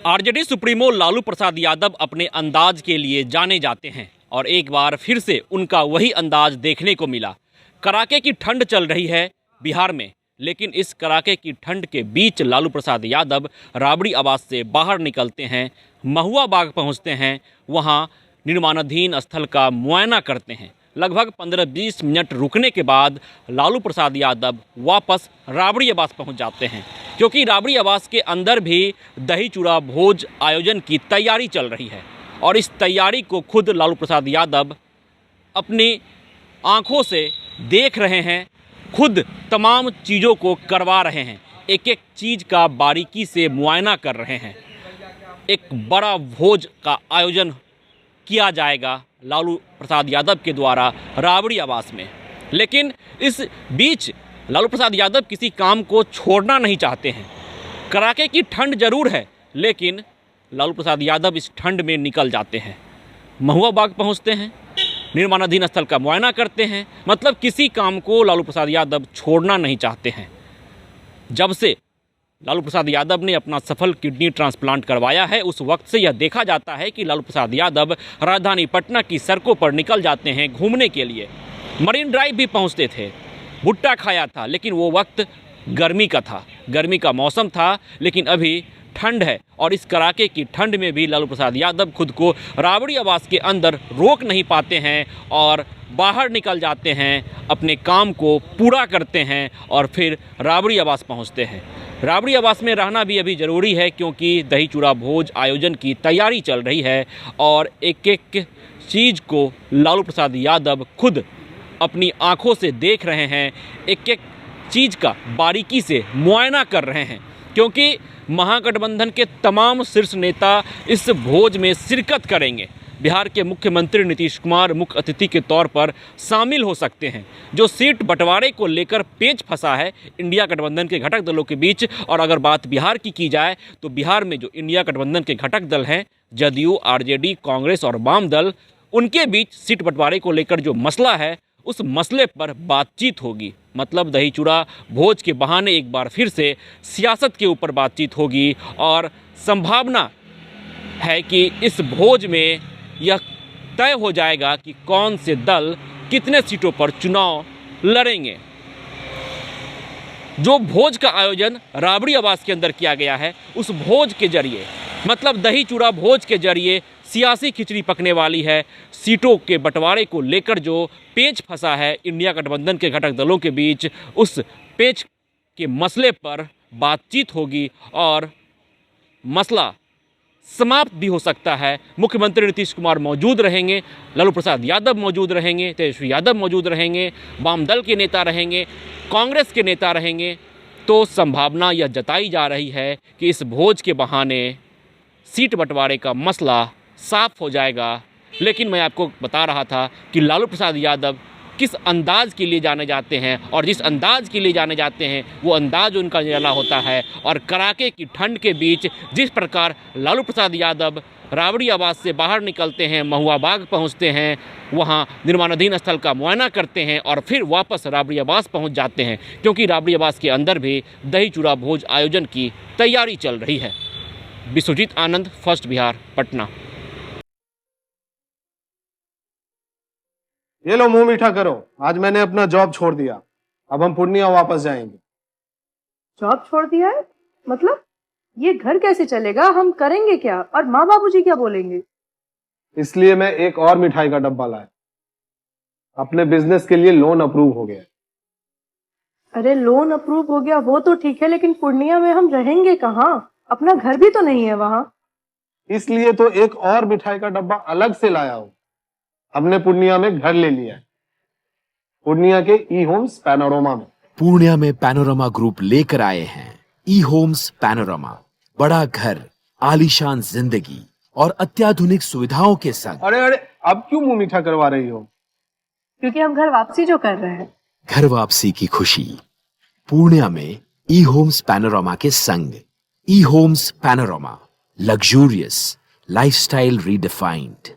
RJD supremo Lalu Prasad Yadav अपने अंदाज के लिए जाने जाते हैं और एक बार फिर से उनका वही अंदाज देखने को मिला। कड़ाके की ठंड चल रही है बिहार में, लेकिन इस कड़ाके की ठंड के बीच लालू प्रसाद यादव राबड़ी आवास से बाहर निकलते हैं, महुआ बाग पहुंचते हैं, वहां निर्माणाधीन स्थल का मुआयना करते हैं। लगभग 15-20 मिनट रुकने के बाद लालू प्रसाद यादव वापस राबड़ी आवास पहुंच जाते हैं, क्योंकि राबड़ी आवास के अंदर भी दही चूड़ा भोज आयोजन की तैयारी चल रही है और इस तैयारी को खुद लालू प्रसाद यादव अपनी आंखों से देख रहे हैं, खुद तमाम चीज़ों को करवा रहे हैं, एक एक चीज़ का बारीकी से मुआयना कर रहे हैं। एक बड़ा भोज का आयोजन किया जाएगा लालू प्रसाद यादव के द्वारा राबड़ी आवास में। लेकिन इस बीच लालू प्रसाद यादव किसी काम को छोड़ना नहीं चाहते हैं। कड़ाके की ठंड जरूर है, लेकिन लालू प्रसाद यादव इस ठंड में निकल जाते हैं, महुआ बाग पहुंचते हैं, निर्माणाधीन स्थल का मुआयना करते हैं। मतलब किसी काम को लालू प्रसाद यादव छोड़ना नहीं चाहते हैं। जब से लालू प्रसाद यादव ने अपना सफल किडनी ट्रांसप्लांट करवाया है, उस वक्त से यह देखा जाता है कि लालू प्रसाद यादव राजधानी पटना की सड़कों पर निकल जाते हैं घूमने के लिए। मरीन ड्राइव भी पहुंचते थे, भुट्टा खाया था, लेकिन वो वक्त गर्मी का था, गर्मी का मौसम था, लेकिन अभी ठंड है और इस कड़ाके की ठंड में भी लालू प्रसाद यादव खुद को राबड़ी आवास के अंदर रोक नहीं पाते हैं और बाहर निकल जाते हैं, अपने काम को पूरा करते हैं और फिर राबड़ी आवास पहुंचते हैं। राबड़ी आवास में रहना भी अभी ज़रूरी है, क्योंकि दही चूड़ा भोज आयोजन की तैयारी चल रही है और एक एक चीज़ को लालू प्रसाद यादव खुद अपनी आंखों से देख रहे हैं, एक एक चीज़ का बारीकी से मुआयना कर रहे हैं, क्योंकि महागठबंधन के तमाम शीर्ष नेता इस भोज में शिरकत करेंगे। बिहार के मुख्यमंत्री नीतीश कुमार मुख्य अतिथि के तौर पर शामिल हो सकते हैं। जो सीट बंटवारे को लेकर पेच फंसा है इंडिया गठबंधन के घटक दलों के बीच, और अगर बात बिहार की जाए तो बिहार में जो इंडिया गठबंधन के घटक दल हैं, जदयू, आरजेडी, कांग्रेस और वाम दल, उनके बीच सीट बंटवारे को लेकर जो मसला है, उस मसले पर बातचीत होगी। मतलब दही चूड़ा भोज के बहाने एक बार फिर से सियासत के ऊपर बातचीत होगी और संभावना है कि इस भोज में यह तय हो जाएगा कि कौन से दल कितने सीटों पर चुनाव लड़ेंगे। जो भोज का आयोजन राबड़ी आवास के अंदर किया गया है, उस भोज के जरिए, मतलब दही चूड़ा भोज के जरिए सियासी खिचड़ी पकने वाली है। सीटों के बंटवारे को लेकर जो पेच फंसा है इंडिया गठबंधन के घटक दलों के बीच, उस पेच के मसले पर बातचीत होगी और मसला समाप्त भी हो सकता है। मुख्यमंत्री नीतीश कुमार मौजूद रहेंगे, लालू प्रसाद यादव मौजूद रहेंगे, तेजस्वी यादव मौजूद रहेंगे, वाम दल के नेता रहेंगे, कांग्रेस के नेता रहेंगे। तो संभावना यह जताई जा रही है कि इस भोज के बहाने सीट बंटवारे का मसला साफ हो जाएगा। लेकिन मैं आपको बता रहा था कि लालू प्रसाद यादव किस अंदाज के लिए जाने जाते हैं, और जिस अंदाज के लिए जाने जाते हैं वो अंदाज उनका निराला होता है। और कड़ाके की ठंड के बीच जिस प्रकार लालू प्रसाद यादव राबड़ी आवास से बाहर निकलते हैं, महुआ बाग पहुंचते हैं, वहां निर्माणाधीन स्थल का मुआयना करते हैं और फिर वापस राबड़ी आवास पहुंच जाते हैं, क्योंकि राबड़ी आवास के अंदर भी दही चूड़ा भोज आयोजन की तैयारी चल रही है। विश्वजीत आनंद, फर्स्ट बिहार, पटना। ये लो, मुंह मीठा करो। आज मैंने अपना जॉब छोड़ दिया, अब हम पूर्णिया वापस जाएंगे। जॉब छोड़ दिया है? मतलब ये घर कैसे चलेगा? हम करेंगे क्या? और माँ बाबूजी क्या बोलेंगे? इसलिए मैं एक और मिठाई का डब्बा लाया। अपने बिजनेस के लिए लोन अप्रूव हो गया। अरे लोन अप्रूव हो गया वो तो ठीक है, लेकिन पूर्णिया में हम रहेंगे कहाँ? अपना घर भी तो नहीं है वहाँ। इसलिए तो एक और मिठाई का डब्बा अलग से लाया हूँ। हमने पूर्णिया में घर ले लिया है, पूर्णिया के ई होम्स पैनोरमा में। पूर्णिया में पैनोरमा ग्रुप लेकर आए हैं ई होम्स पैनोरमा। बड़ा घर, आलीशान जिंदगी और अत्याधुनिक सुविधाओं के संग। अरे अब क्यों मुंह मीठा करवा रही हो? क्योंकि हम घर वापसी जो कर रहे हैं। घर वापसी की खुशी पूर्णिया में ई होम्स पैनोरमा के संग। ई homes panorama, luxurious lifestyle redefined.